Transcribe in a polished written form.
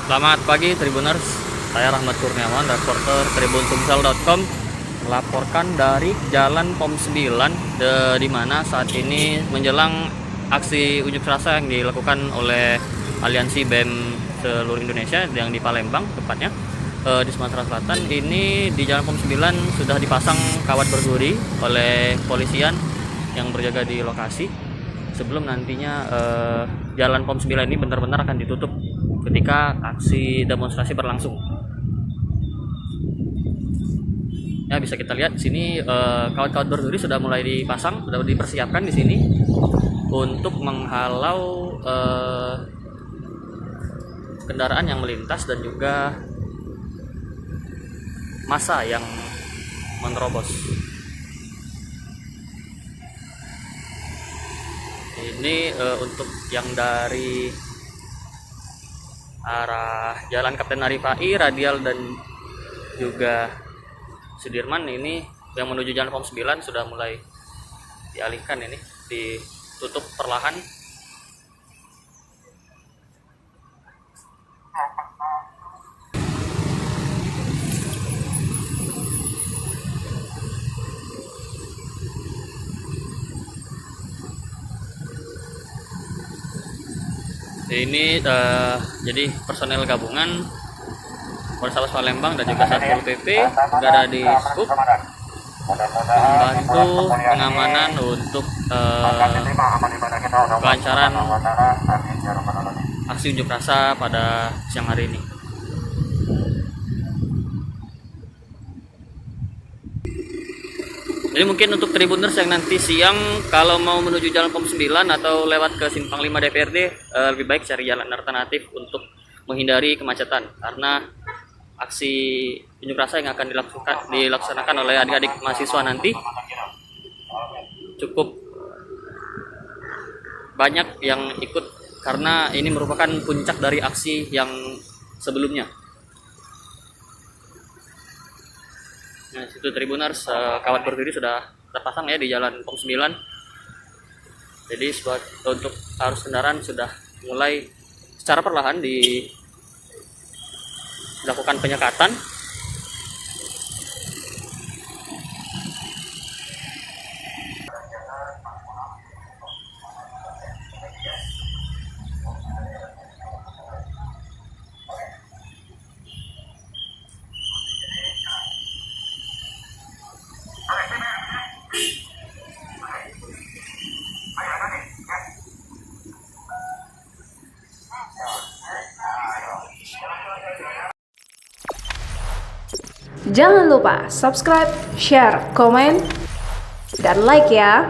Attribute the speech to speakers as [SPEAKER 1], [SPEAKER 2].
[SPEAKER 1] Selamat pagi Tribuners, saya Rahmat Kurniawan, reporter tribunsumsel.com, melaporkan dari Jalan POM 9 di mana saat ini menjelang aksi unjuk rasa yang dilakukan oleh Aliansi BEM seluruh Indonesia yang di Palembang tepatnya di Sumatera Selatan. Ini di Jalan POM 9 sudah dipasang kawat berduri oleh kepolisian yang berjaga di lokasi sebelum nantinya Jalan POM 9 ini benar-benar akan ditutup ketika aksi demonstrasi berlangsung. Ya, bisa kita lihat di sini kawat-kawat berduri sudah mulai dipasang, sudah dipersiapkan di sini untuk menghalau kendaraan yang melintas dan juga massa yang menerobos. Ini untuk yang dari arah Jalan Kapten Arifai, Radial dan juga Sudirman, ini yang menuju Jalan POM 9 sudah mulai dialihkan, ini ditutup perlahan. Ini jadi personel gabungan Polrestabes Palembang dan juga Satpol PP berada di skup membantu pengamanan untuk kelancaran aksi unjuk rasa pada siang hari ini. Jadi mungkin untuk Tribuners yang nanti siang kalau mau menuju Jalan POM 9 atau lewat ke Simpang 5 DPRD, lebih baik cari jalan alternatif untuk menghindari kemacetan, karena aksi unjuk rasa yang akan dilaksanakan oleh adik-adik mahasiswa nanti cukup banyak yang ikut, karena ini merupakan puncak dari aksi yang sebelumnya. Nah, situ Tribuners, kawat berduri sudah terpasang ya di Jalan POM 9. Jadi untuk arus kendaraan sudah mulai secara perlahan dilakukan penyekatan.
[SPEAKER 2] Jangan lupa subscribe, share, komen, dan like ya.